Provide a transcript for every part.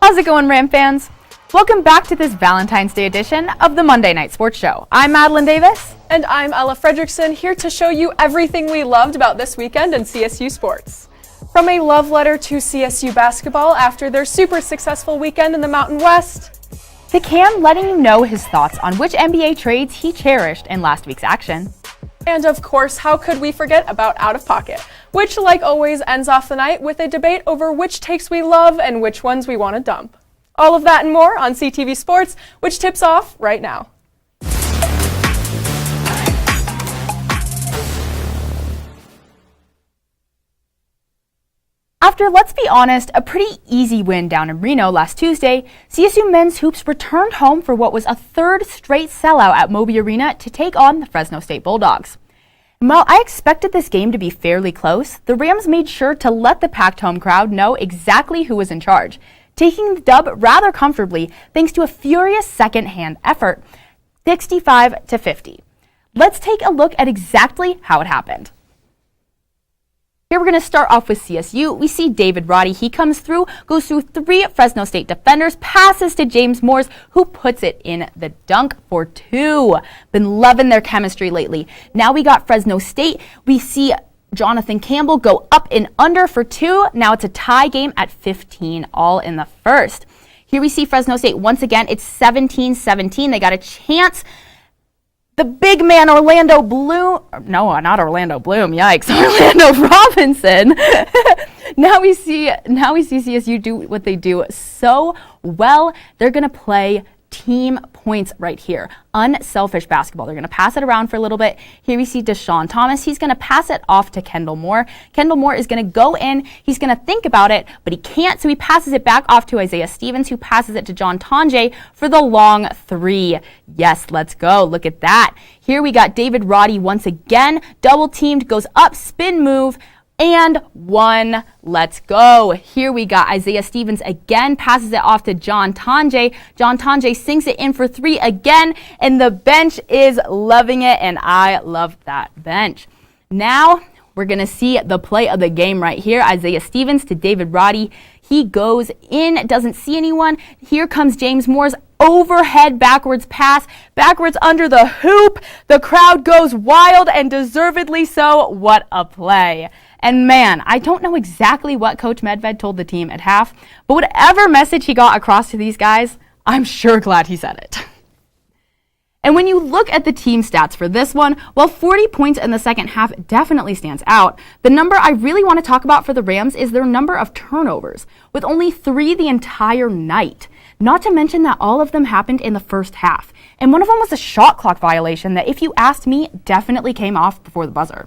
How's it going, Ram fans? Welcome back to this Valentine's Day edition of the Monday Night Sports Show. I'm Madeline Davis. And I'm Ella Fredrickson, here to show you everything we loved about this weekend in CSU sports. From a love letter to CSU basketball after their super successful weekend in the Mountain West, to Cam letting you know his thoughts on which NBA trades he cherished in last week's action. And of course, how could we forget about Out of Pocket, which like always ends off the night with a debate over which takes we love and which ones we want to dump. All of that and more on CTV Sports, which tips off right now. After, let's be honest, a pretty easy win down in Reno last Tuesday, CSU men's hoops returned home for what was a third straight sellout at Moby Arena to take on the Fresno State Bulldogs. And while I expected this game to be fairly close, the Rams made sure to let the packed home crowd know exactly who was in charge, taking the dub rather comfortably thanks to a furious second-hand effort, 65-50. Let's take a look at exactly how it happened. Here we're going to start off with CSU. We see David Roddy. He comes through, goes through three Fresno State defenders, passes to James Moores, who puts it in the dunk for two. Been loving their chemistry lately. Now we got Fresno State. We see Jonathan Campbell go up and under for two. Now it's a tie game at 15, all in the first. Here we see Fresno State once again. It's 17-17. They got a chance. The big man, Orlando Bloom. No, not Orlando Bloom. Yikes. Orlando Robinson. Now we see CSU do what they do so well. They're going to play team points right here. Unselfish basketball. They're going to pass it around for a little bit. Here we see Deshaun Thomas. He's going to pass it off to Kendall Moore. Kendall Moore is going to go in. He's going to think about it, but he can't, so he passes it back off to Isaiah Stevens, who passes it to John Tonje for the long three. Yes, let's go. Look at that. Here we got David Roddy once again. Double teamed, goes up, spin move, and one. Let's go. Here we got Isaiah Stevens again, passes it off to John Tonje. John Tonje sinks it in for three again, and the bench is loving it, and I love that bench. Now we're going to see the play of the game right here. Isaiah Stevens to David Roddy. He goes in, doesn't see anyone. Here comes James Moore's overhead backwards pass, backwards under the hoop. The crowd goes wild, and deservedly so. What a play. And man, I don't know exactly what Coach Medved told the team at half, but whatever message he got across to these guys, I'm sure glad he said it. And when you look at the team stats for this one, while 40 points in the second half definitely stands out, the number I really want to talk about for the Rams is their number of turnovers, with only 3 the entire night. Not to mention that all of them happened in the first half, and one of them was a shot clock violation that, if you asked me, definitely came off before the buzzer.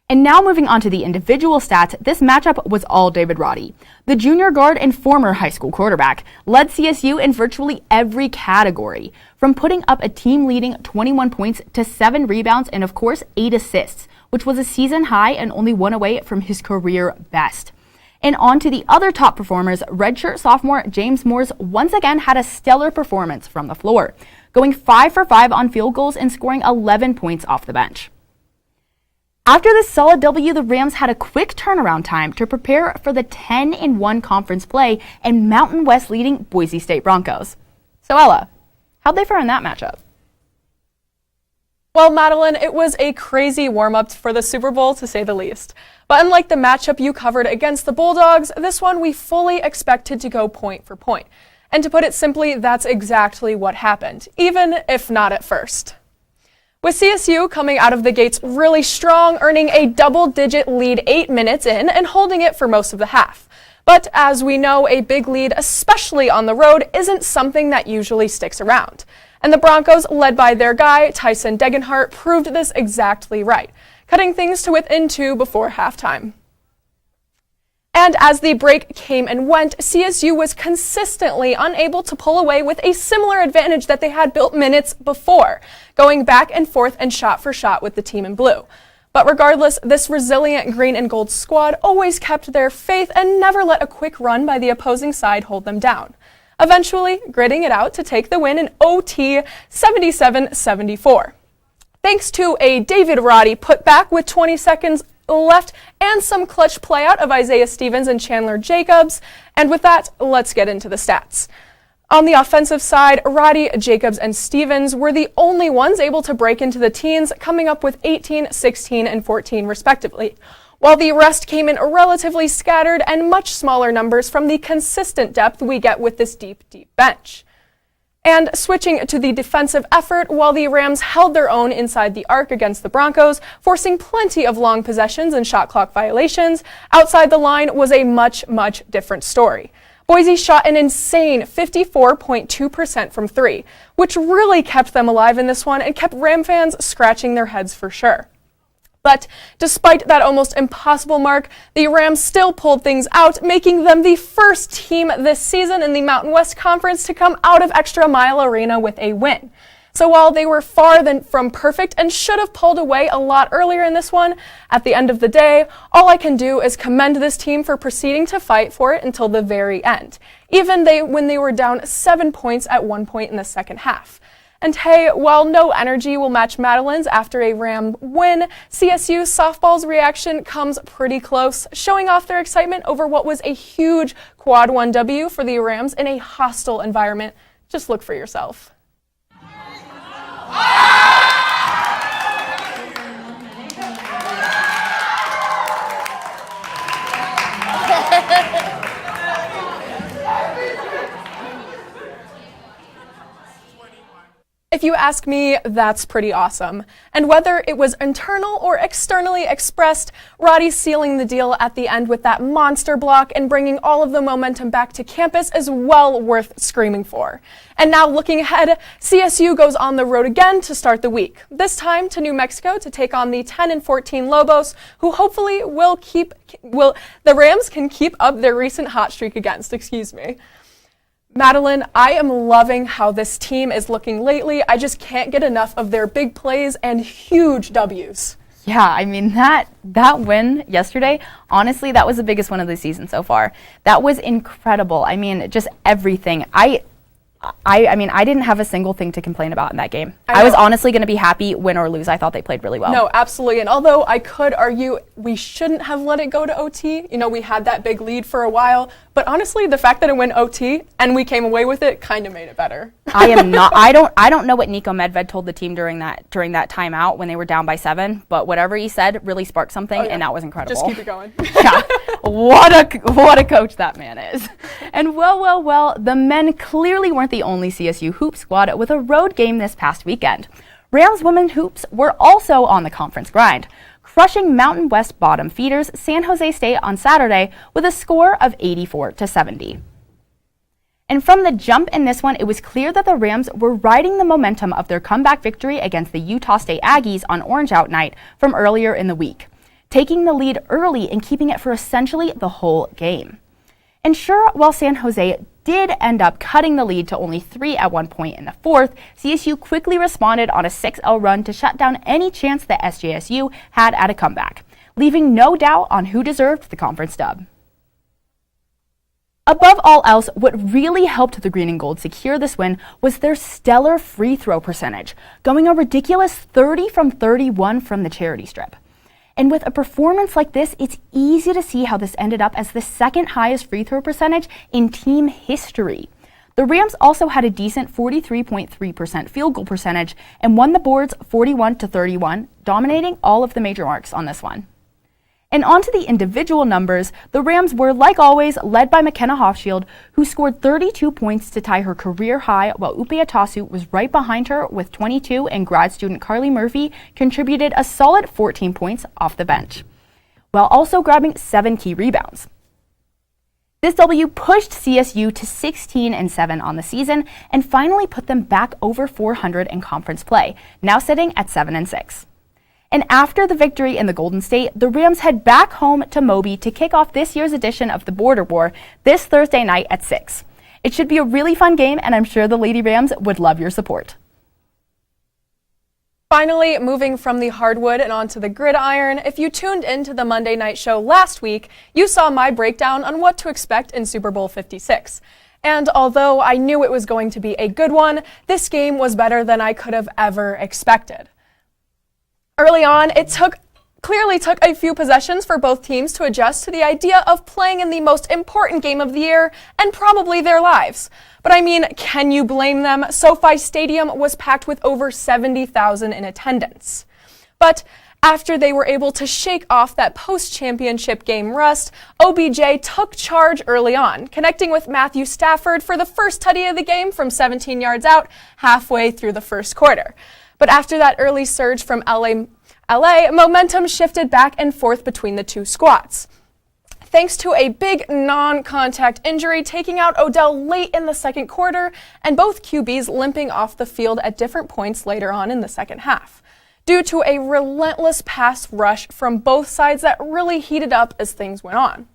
And now moving on to the individual stats, this matchup was all David Roddy. The junior guard and former high school quarterback led CSU in virtually every category, from putting up a team-leading 21 points to 7 rebounds and, of course, 8 assists, which was a season high and only 1 away from his career best. And on to the other top performers, redshirt sophomore James Moores once again had a stellar performance from the floor, going 5 for 5 on field goals and scoring 11 points off the bench. After this solid W, the Rams had a quick turnaround time to prepare for the 10-1 conference play and Mountain West leading Boise State Broncos. So Ella, how'd they fare in that matchup? Well, Madeline, it was a crazy warm-up for the Super Bowl, to say the least. But unlike the matchup you covered against the Bulldogs, this one we fully expected to go point for point. And to put it simply, that's exactly what happened, even if not at first. With CSU coming out of the gates really strong, earning a double-digit lead 8 minutes in and holding it for most of the half. But as we know, a big lead, especially on the road, isn't something that usually sticks around. And the Broncos, led by their guy, Tyson Degenhart, proved this exactly right, cutting things to within 2 before halftime. And as the break came and went, CSU was consistently unable to pull away with a similar advantage that they had built minutes before, going back and forth and shot for shot with the team in blue. But regardless, this resilient green and gold squad always kept their faith and never let a quick run by the opposing side hold them down, eventually gritting it out to take the win in OT 77-74. Thanks to a David Roddy putback with 20 seconds left and some clutch playout of Isaiah Stevens and Chandler Jacobs. And with that, let's get into the stats. On the offensive side, Roddy, Jacobs, and Stevens were the only ones able to break into the teens, coming up with 18, 16, and 14 respectively, while the rest came in relatively scattered and much smaller numbers from the consistent depth we get with this deep bench. And switching to the defensive effort, while the Rams held their own inside the arc against the Broncos, forcing plenty of long possessions and shot clock violations, outside the line was a much different story. Boise shot an insane 54.2% from three, which really kept them alive in this one and kept Ram fans scratching their heads for sure. But despite that almost impossible mark, the Rams still pulled things out, making them the first team this season in the Mountain West Conference to come out of Extra Mile Arena with a win. So while they were far from perfect and should have pulled away a lot earlier in this one, at the end of the day, all I can do is commend this team for proceeding to fight for it until the very end, even when they were down 7 points at one point in the second half. And hey, while no energy will match Madeleine's after a Ram win, CSU softball's reaction comes pretty close, showing off their excitement over what was a huge quad 1 W for the Rams in a hostile environment. Just look for yourself. If you ask me, that's pretty awesome. And whether it was internal or externally expressed, Roddy sealing the deal at the end with that monster block and bringing all of the momentum back to campus is well worth screaming for. And now looking ahead, CSU goes on the road again to start the week, this time to New Mexico to take on the 10-14 Lobos, who hopefully the Rams can keep up their recent hot streak against, Madeleine, I am loving how this team is looking lately. I just can't get enough of their big plays and huge W's. Yeah, I mean, that win yesterday, honestly, that was the biggest win of the season so far. That was incredible. I mean, just everything. I mean, I didn't have a single thing to complain about in that game. I was honestly going to be happy, win or lose. I thought they played really well. No, absolutely. And although I could argue we shouldn't have let it go to OT, we had that big lead for a while. But honestly, the fact that it went OT and we came away with it kind of made it better. I don't know what Nico Medved told the team during that timeout when they were down by 7, but whatever he said really sparked something, and that was incredible. Just keep it going. Yeah, what a coach that man is. And well, the men clearly weren't the only CSU hoop squad with a road game this past weekend. Rams women hoops were also on the conference grind, crushing Mountain West bottom feeders San Jose State on Saturday with a score of 84-70. And from the jump in this one, it was clear that the Rams were riding the momentum of their comeback victory against the Utah State Aggies on Orange Out night from earlier in the week, taking the lead early and keeping it for essentially the whole game. And sure, while San Jose did end up cutting the lead to only 3 at one point in the fourth, CSU quickly responded on a 6-0 run to shut down any chance that SJSU had at a comeback, leaving no doubt on who deserved the conference dub. Above all else, what really helped the Green and Gold secure this win was their stellar free throw percentage, going a ridiculous 30 from 31 from the charity strip. And with a performance like this, it's easy to see how this ended up as the second highest free throw percentage in team history. The Rams also had a decent 43.3% field goal percentage and won the boards 41-31, dominating all of the major marks on this one. And on to the individual numbers, the Rams were, like always, led by McKenna Hofschild, who scored 32 points to tie her career high, while Upe Atasu was right behind her with 22, and grad student Carly Murphy contributed a solid 14 points off the bench, while also grabbing 7 key rebounds. This W pushed CSU to 16-7 on the season and finally put them back over 400 in conference play, now sitting at 7-6. And after the victory in the Golden State, the Rams head back home to Moby to kick off this year's edition of the Border War this Thursday night at 6. It should be a really fun game, and I'm sure the Lady Rams would love your support. Finally, moving from the hardwood and onto the gridiron, if you tuned into the Monday night show last week, you saw my breakdown on what to expect in Super Bowl 56. And although I knew it was going to be a good one, this game was better than I could have ever expected. Early on, it took clearly took a few possessions for both teams to adjust to the idea of playing in the most important game of the year and probably their lives. But I mean, can you blame them? SoFi Stadium was packed with over 70,000 in attendance. But after they were able to shake off that post-championship game rust, OBJ took charge early on, connecting with Matthew Stafford for the first tutty of the game from 17 yards out halfway through the first quarter. But after that early surge from LA, momentum shifted back and forth between the two squads. Thanks to a big non-contact injury taking out Odell late in the second quarter, and both QBs limping off the field at different points later on in the second half, due to a relentless pass rush from both sides that really heated up as things went on.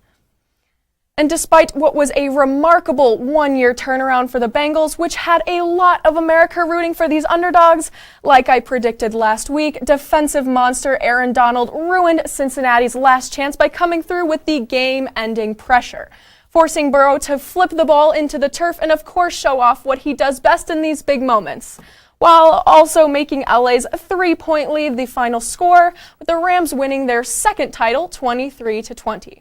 And despite what was a remarkable one-year turnaround for the Bengals, which had a lot of America rooting for these underdogs, like I predicted last week, defensive monster Aaron Donald ruined Cincinnati's last chance by coming through with the game-ending pressure, forcing Burrow to flip the ball into the turf and of course show off what he does best in these big moments, while also making LA's 3-point lead the final score, with the Rams winning their second title 23-20.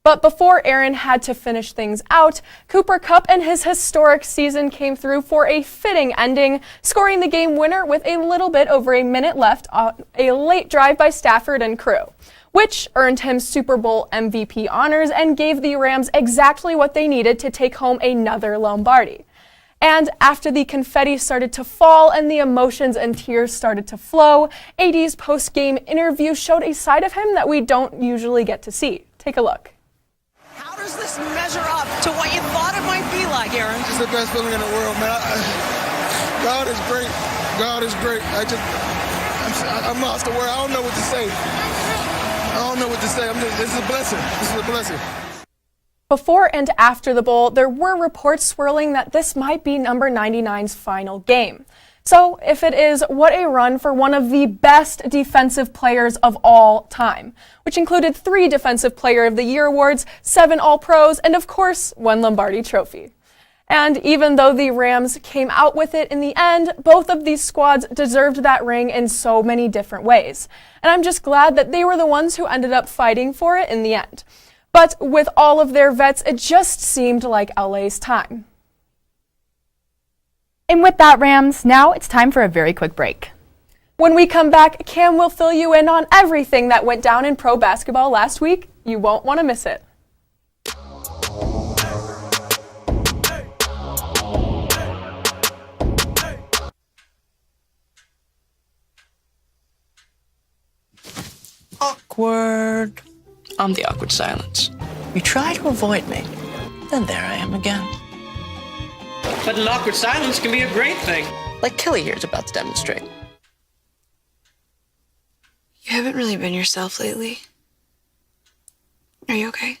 But before Aaron had to finish things out, Cooper Kupp and his historic season came through for a fitting ending, scoring the game winner with a little bit over a minute left on a late drive by Stafford and crew, which earned him Super Bowl MVP honors and gave the Rams exactly what they needed to take home another Lombardi. And after the confetti started to fall and the emotions and tears started to flow, AD's post-game interview showed a side of him that we don't usually get to see. Take a look. How does this measure up to what you thought it might be like, Aaron? It's the best feeling in the world, man. God is great. God is great. I'm lost for words. I don't know what to say. This is a blessing. This is a blessing. Before and after the bowl, there were reports swirling that this might be number 99's final game. So if it is, what a run for one of the best defensive players of all time, which included 3 Defensive Player of the Year awards, 7 All-Pros, and of course, 1 Lombardi trophy. And even though the Rams came out with it in the end, both of these squads deserved that ring in so many different ways. And I'm just glad that they were the ones who ended up fighting for it in the end. But with all of their vets, it just seemed like LA's time. And with that, Rams, now it's time for a very quick break. When we come back, Cam will fill you in on everything that went down in pro basketball last week. You won't want to miss it. Awkward. I'm the awkward silence. You try to avoid me, then there I am again. But an awkward silence can be a great thing. Like Kelly here is about to demonstrate. You haven't really been yourself lately. Are you okay?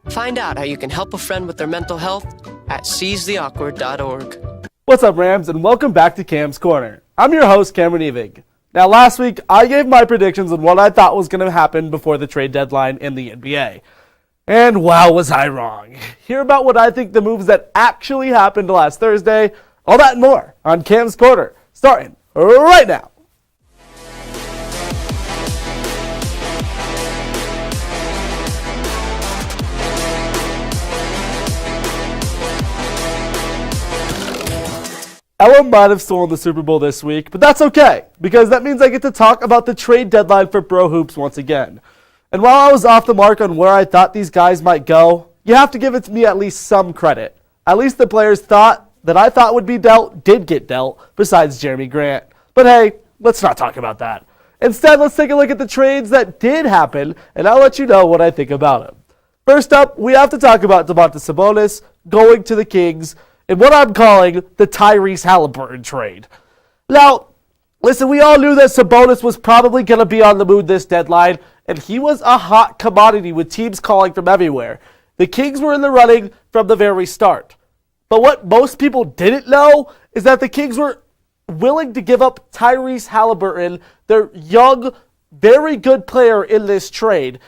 Find out how you can help a friend with their mental health at seizetheawkward.org. What's up, Rams, and welcome back to Cam's Corner. I'm your host, Cameron Evig. Now, last week, I gave my predictions on what I thought was going to happen before the trade deadline in the NBA. And wow, was I wrong. Hear about what I think the moves that actually happened last Thursday, all that and more on Cam's Corner, starting right now. Ella might have stolen the Super Bowl this week, but that's okay, because that means I get to talk about the trade deadline for Bro Hoops once again. And while I was off the mark on where I thought these guys might go, you have to give it to me at least some credit. At least the players that I thought would be dealt did get dealt, besides Jeremy Grant. But hey, let's not talk about that. Instead, let's take a look at the trades that did happen, and I'll let you know what I think about them. First up, we have to talk about Devonta Sabonis going to the Kings in what I'm calling the Tyrese Halliburton trade. Now, listen, we all knew that Sabonis was probably going to be on the move this deadline, and he was a hot commodity with teams calling from everywhere. The Kings were in the running from the very start. But what most people didn't know is that the Kings were willing to give up Tyrese Halliburton, their young, very good player in this trade.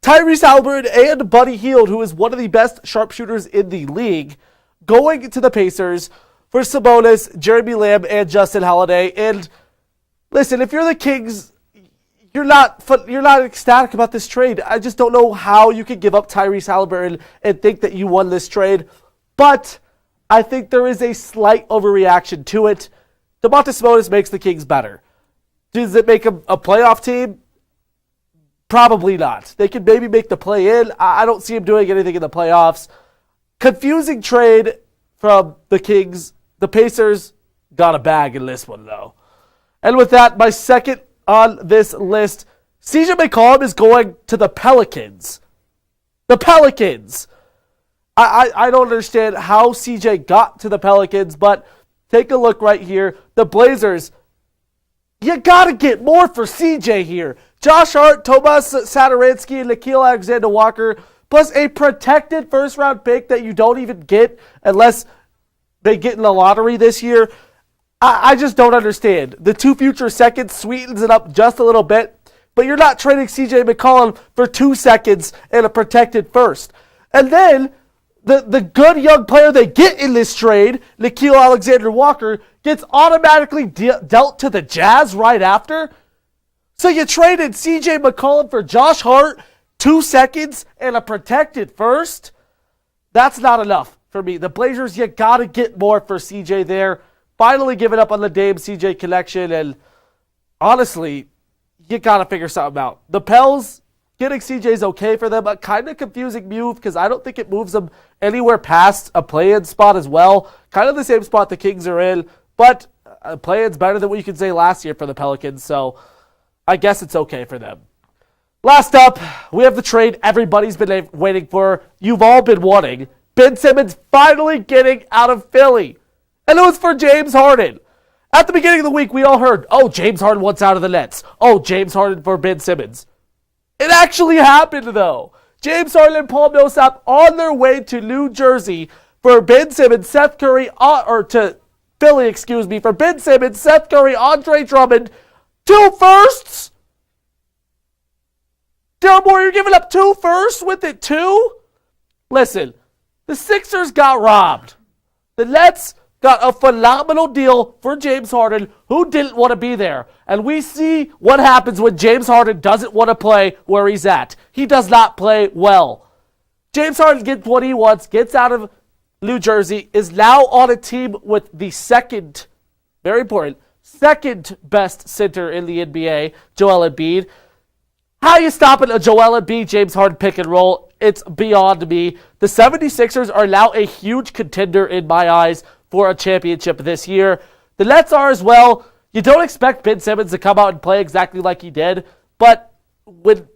Tyrese Halliburton and Buddy Hield, who is one of the best sharpshooters in the league, going to the Pacers for Sabonis, Jeremy Lamb, and Justin Holiday. And listen, if you're the Kings, you're not ecstatic about this trade. I just don't know how you could give up Tyrese Halliburton and think that you won this trade. But I think there is a slight overreaction to it. Devonta Sabonis makes the Kings better. Does it make a playoff team? Probably not. They could maybe make the play-in. I don't see him doing anything in the playoffs. Confusing trade from the Kings. The Pacers got a bag in this one, though. And with that, my second on this list, CJ Mccomb is going to the Pelicans. The Pelicans. I don't understand how CJ got to the Pelicans, but take a look right here. The Blazers, you got to get more for CJ here. Josh Hart, Tomas Satoransky, and Nickeil Alexander-Walker, plus a protected first-round pick that you don't even get unless they get in the lottery this year. I just don't understand. The 2 future seconds sweetens it up just a little bit, but you're not trading CJ McCollum for 2 seconds and a protected first. And then the good young player they get in this trade, Nickeil Alexander-Walker, gets automatically dealt to the Jazz right after. So you traded CJ McCollum for Josh Hart, 2 seconds, and a protected first? That's not enough for me. The Blazers, you got to get more for CJ there. Finally giving up on the Dame CJ connection, and honestly, you got to figure something out. The Pels, getting CJ is okay for them, a kind of confusing move because I don't think it moves them anywhere past a play-in spot as well. Kind of the same spot the Kings are in, but a play-in's better than what you could say last year for the Pelicans, so I guess it's okay for them. Last up, we have the trade everybody's been waiting for. You've all been wanting. Ben Simmons finally getting out of Philly. And it was for James Harden. At the beginning of the week, we all heard, oh, James Harden wants out of the Nets. Oh, James Harden for Ben Simmons. It actually happened, though. James Harden and Paul Millsap on their way to New Jersey for Ben Simmons, Seth Curry, to Philly, for Ben Simmons, Seth Curry, Andre Drummond, 2 firsts? Daryl Morey, you're giving up 2 firsts with it, too? Listen, the Sixers got robbed. The Nets got a phenomenal deal for James Harden, who didn't want to be there. And we see what happens when James Harden doesn't want to play where he's at. He does not play well. James Harden gets what he wants, gets out of New Jersey, is now on a team with the second, very important, second best center in the NBA, Joel Embiid. How you stopping a Joel Embiid, James Harden pick and roll? It's beyond me. The 76ers are now a huge contender in my eyes for a championship this year. The Nets are as well. You don't expect Ben Simmons to come out and play exactly like he did, but when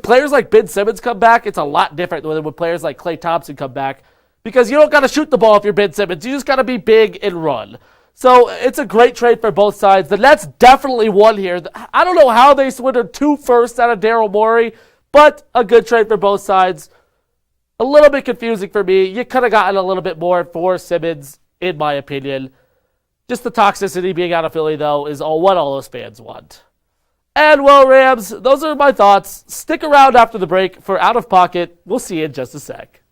players like Ben Simmons come back, it's a lot different than when players like Klay Thompson come back, because you don't got to shoot the ball if you're Ben Simmons. You just got to be big and run. So it's a great trade for both sides. The Nets definitely won here. I don't know how they swindled 2 firsts out of Daryl Morey, but a good trade for both sides. A little bit confusing for me. You could have gotten a little bit more for Simmons, in my opinion. Just the toxicity being out of Philly, though, is what all those fans want. And, well, Rams, those are my thoughts. Stick around after the break for Out of Pocket. We'll see you in just a sec.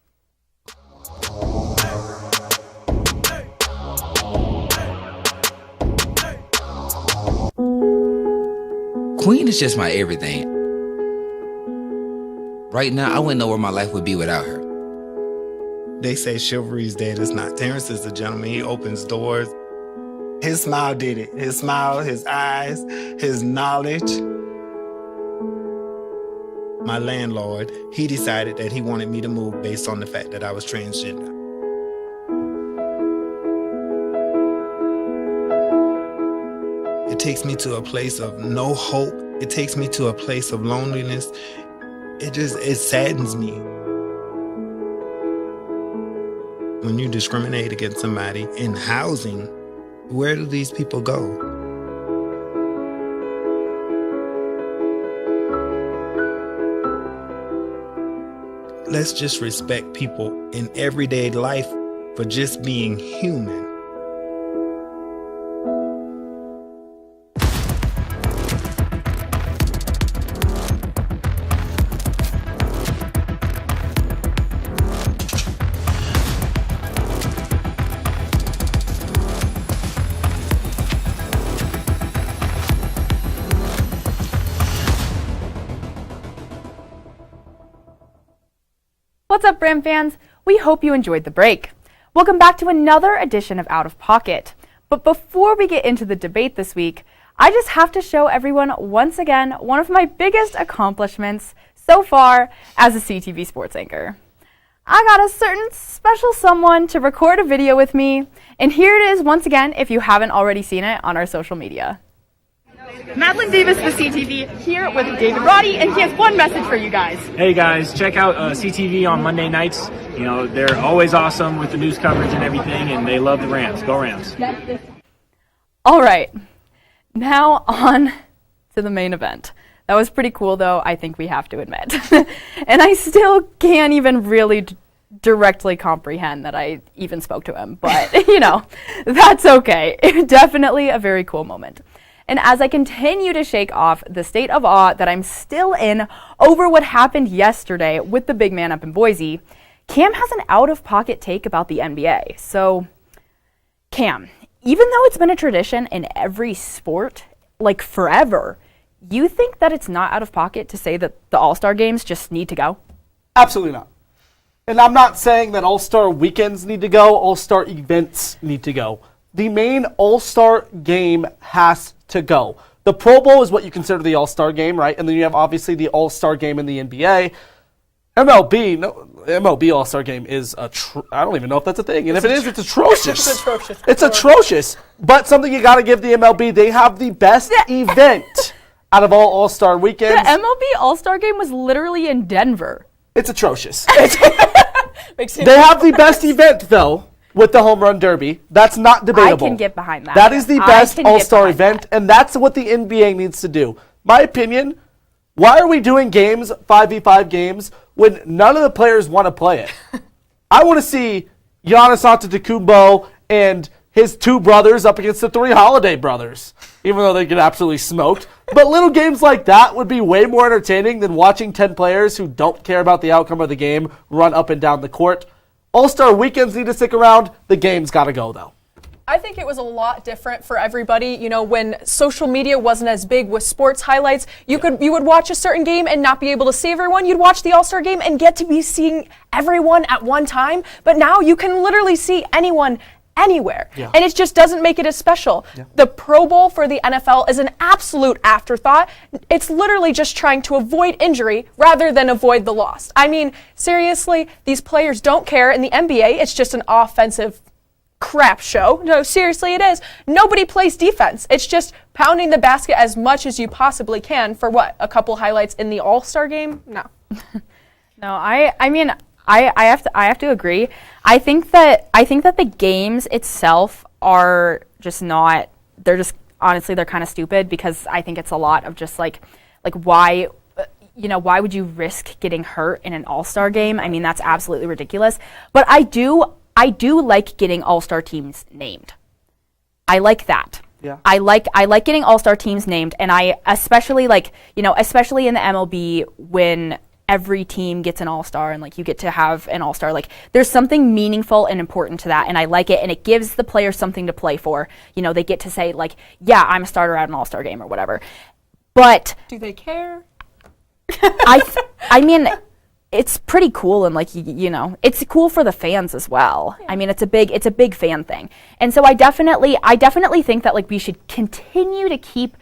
Queen is just my everything. Right now, I wouldn't know where my life would be without her. They say chivalry's dead. It's not. Terrence is a gentleman. He opens doors. His smile did it. His smile, his eyes, his knowledge. My landlord, he decided that he wanted me to move based on the fact that I was transgender. It takes me to a place of no hope. It takes me to a place of loneliness. It saddens me. When you discriminate against somebody in housing, where do these people go? Let's just respect people in everyday life for just being human. What's up, Ram fans? We hope you enjoyed the break. Welcome back to another edition of Out of Pocket. But before we get into the debate this week, I just have to show everyone once again one of my biggest accomplishments so far as a CTV Sports anchor. I got a certain special someone to record a video with me, and here it is once again if you haven't already seen it on our social media. Madeline Davis with CTV here with David Roddy, and he has one message for you guys. Hey guys, check out CTV on Monday nights. You know, they're always awesome with the news coverage and everything, and they love the Rams. Go Rams. All right, now on to the main event. That was pretty cool, though, I think we have to admit. And I still can't even really directly comprehend that I even spoke to him, but, that's okay. Definitely a very cool moment. And as I continue to shake off the state of awe that I'm still in over what happened yesterday with the big man up in Boise, Cam has an out-of-pocket take about the NBA. So, Cam, even though it's been a tradition in every sport, like forever, you think that it's not out of pocket to say that the All-Star games just need to go? Absolutely not. And I'm not saying that All-Star weekends need to go, All-Star events need to go. The main All-Star game has to go. The Pro Bowl is what you consider the All-Star game, right? And then you have obviously the All-Star game in the NBA. MLB All-Star game is I don't even know if that's a thing. And if it is, it's atrocious. It's atrocious. It's atrocious. But something you got to give the MLB, they have the best event out of all All-Star weekends. The MLB All-Star game was literally in Denver. It's atrocious. They have the best event, though, with the Home Run Derby. That's not debatable. I can get behind that. That is the best All-Star event, and that's what the NBA needs to do. My opinion, why are we doing games, 5v5 games, when none of the players want to play it? I want to see Giannis Antetokounmpo and his two brothers up against the three Holiday brothers, even though they get absolutely smoked. But little games like that would be way more entertaining than watching 10 players who don't care about the outcome of the game run up and down the court. All-Star weekends need to stick around. The game's got to go, though. I think it was a lot different for everybody. You know, when social media wasn't as big with sports highlights, you would watch a certain game and not be able to see everyone. You'd watch the All-Star game and get to be seeing everyone at one time. But now you can literally see anyone anywhere. Yeah. And it just doesn't make it as special. Yeah. The Pro Bowl for the NFL is an absolute afterthought. It's literally just trying to avoid injury rather than avoid the loss. I mean, seriously, these players don't care. In the NBA, it's just an offensive crap show. No, seriously, it is. Nobody plays defense. It's just pounding the basket as much as you possibly can for what? A couple highlights in the All-Star game? No. No, I mean, I have to agree. I think that the games itself are just not. They're just honestly they're kind of stupid because I think it's a lot of just like why would you risk getting hurt in an All-Star game? I mean, that's absolutely ridiculous. But I do like getting All-Star teams named. I like that. Yeah. I like getting All-Star teams named, and I especially especially in the MLB when every team gets an All-Star and you get to have an All-Star. There's something meaningful and important to that, and I like it, and it gives the players something to play for. They get to say yeah, I'm a starter at an All-Star game or whatever. But do they care? I mean, it's pretty cool, and it's cool for the fans as well. Yeah. I mean, it's a big fan thing, and so I definitely think that we should continue to keep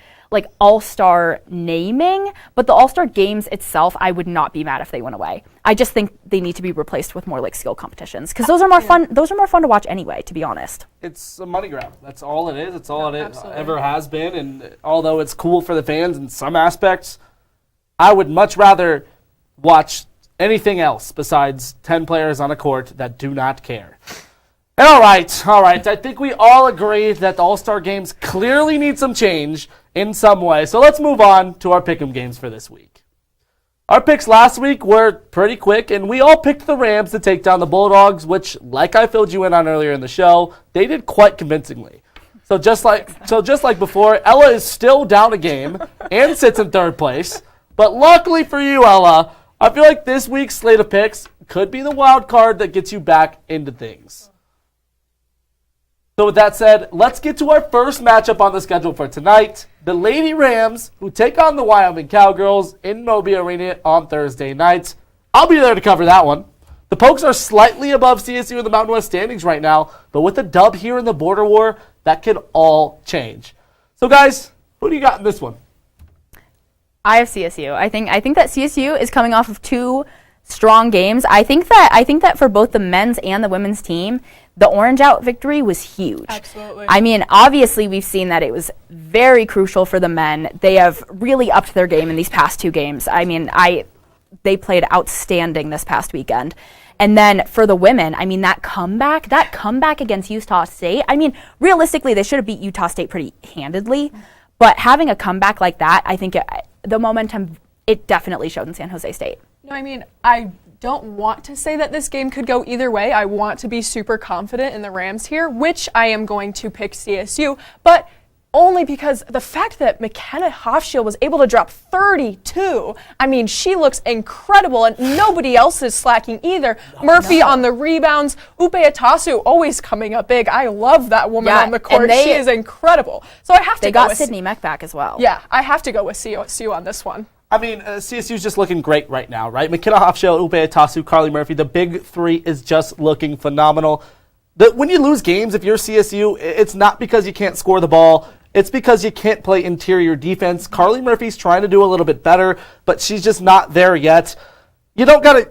All-Star naming, but the All-Star games itself, I would not be mad if they went away. I just think they need to be replaced with more skill competitions because those are more fun. Those are more fun to watch anyway, to be honest. It's a money grab. That's all it is. It's all it ever has been. And although it's cool for the fans in some aspects, I would much rather watch anything else besides 10 players on a court that do not care. All right. I think we all agree that the All-Star games clearly need some change in some way. So let's move on to our pick'em games for this week. Our picks last week were pretty quick, and we all picked the Rams to take down the Bulldogs, which, like I filled you in on earlier in the show, they did quite convincingly. So just like before, Ella is still down a game and sits in third place. But luckily for you, Ella, I feel like this week's slate of picks could be the wild card that gets you back into things. So with that said, let's get to our first matchup on the schedule for tonight. The Lady Rams, who take on the Wyoming Cowgirls in Moby Arena on Thursday nights. I'll be there to cover that one. The Pokes are slightly above CSU in the Mountain West standings right now, but with the dub here in the border war, that could all change. So guys, who do you got in this one? I have CSU. I think that CSU is coming off of 2 strong games. I think that for both the men's and the women's team, the orange out victory was huge. Absolutely. I mean, obviously we've seen that it was very crucial for the men. They have really upped their game in these past 2 games. I mean, they played outstanding this past weekend. And then for the women, I mean, that comeback against Utah State, I mean, realistically, they should have beat Utah State pretty handedly. But having a comeback like that, I think the momentum, it definitely showed in San Jose State. No, I mean, I don't want to say that this game could go either way. I want to be super confident in the Rams here, which I am going to pick CSU, but only because the fact that McKenna Hofschild was able to drop 32, I mean, she looks incredible, and nobody else is slacking either. Murphy on the rebounds, Upe Atasu always coming up big. I love that woman on the court. She is incredible. So I have to go with... They got Sydney Meck back as well. Yeah, I have to go with CSU on this one. I mean, CSU's just looking great right now, right? McKenna Hofschild, Upe Atasu, Carly Murphy, the big 3 is just looking phenomenal. When you lose games, if you're CSU, it's not because you can't score the ball. It's because you can't play interior defense. Carly Murphy's trying to do a little bit better, but she's just not there yet. You don't got a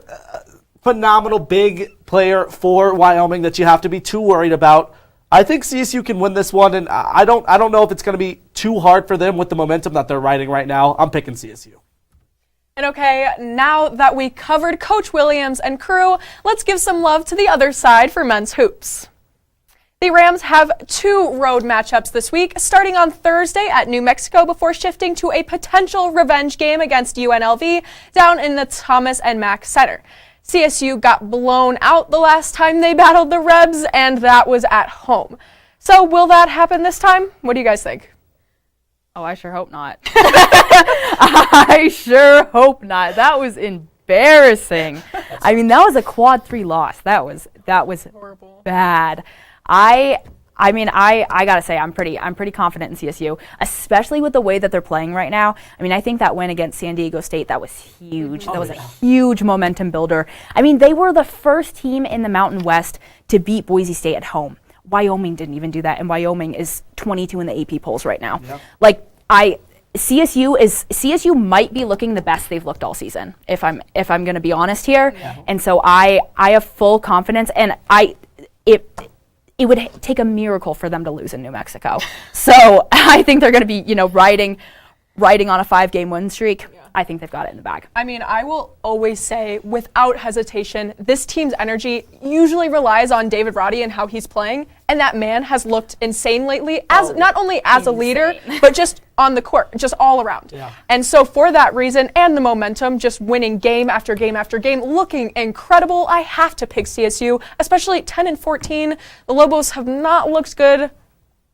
phenomenal big player for Wyoming that you have to be too worried about. I think CSU can win this one, and I don't know if it's going to be too hard for them with the momentum that they're riding right now. I'm picking CSU. And okay, now that we covered Coach Williams and crew, let's give some love to the other side for men's hoops. The Rams have 2 road matchups this week, starting on Thursday at New Mexico before shifting to a potential revenge game against UNLV down in the Thomas and Mack Center. CSU got blown out the last time they battled the Rebs, and that was at home. So will that happen this time? What do you guys think? Oh, I sure hope not. I sure hope not. That was embarrassing. I mean, that was a quad 3 loss. That was horrible. Bad. I mean, I gotta say, I'm pretty confident in CSU, especially with the way that they're playing right now. I mean, I think that win against San Diego State, that was huge. That was a huge momentum builder. I mean, they were the first team in the Mountain West to beat Boise State at home. Wyoming didn't even do that, and Wyoming is 22 in the AP polls right now. Yep. Like, CSU might be looking the best they've looked all season, if I'm going to be honest here. Yeah. And so I have full confidence, and it would take a miracle for them to lose in New Mexico. So I think they're going to be, riding on a 5-game win streak. Yeah. I think they've got it in the bag. I mean, I will always say, without hesitation, this team's energy usually relies on David Roddy and how he's playing, and that man has looked insane lately, not only as a leader, but just on the court, just all around. Yeah. And so for that reason, and the momentum, just winning game after game after game, looking incredible, I have to pick CSU, especially 10-14. The Lobos have not looked good.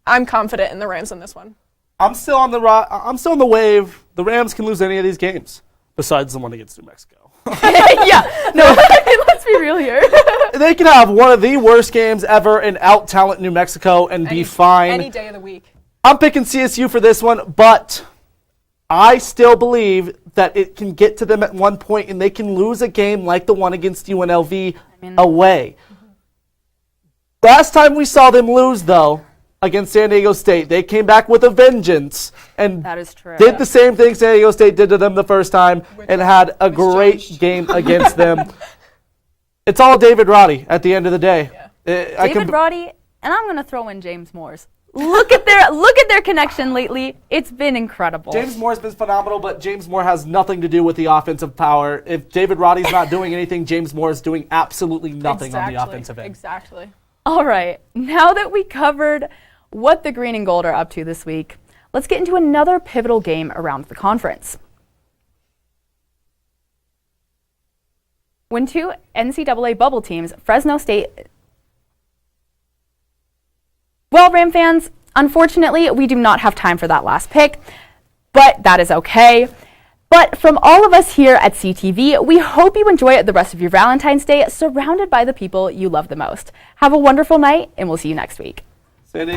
I'm confident in the Rams in this one. I'm still on the wave. The Rams can lose any of these games, besides the one against New Mexico. Yeah, no, let's be real here. They can have one of the worst games ever and out-talent New Mexico and be fine. Any day of the week. I'm picking CSU for this one, but I still believe that it can get to them at one point and they can lose a game like the one against UNLV away. Last time we saw them lose, though, against San Diego State, they came back with a vengeance and that is true. Did the same thing San Diego State did to them the first time and had a great game against them. It's all David Roddy at the end of the day. Yeah. David Roddy, and I'm going to throw in James Moore's. Look at their connection lately. It's been incredible. James Moore's been phenomenal, but James Moore has nothing to do with the offensive power. If David Roddy's not doing anything, James Moore is doing absolutely nothing on the offensive end. Exactly. All right. Now that we covered what the green and gold are up to this week, let's get into another pivotal game around the conference. When 2 NCAA bubble teams, Fresno State... Well, Ram fans, unfortunately, we do not have time for that last pick, but that is okay. But from all of us here at CTV, we hope you enjoy the rest of your Valentine's Day surrounded by the people you love the most. Have a wonderful night, and we'll see you next week. Sandy.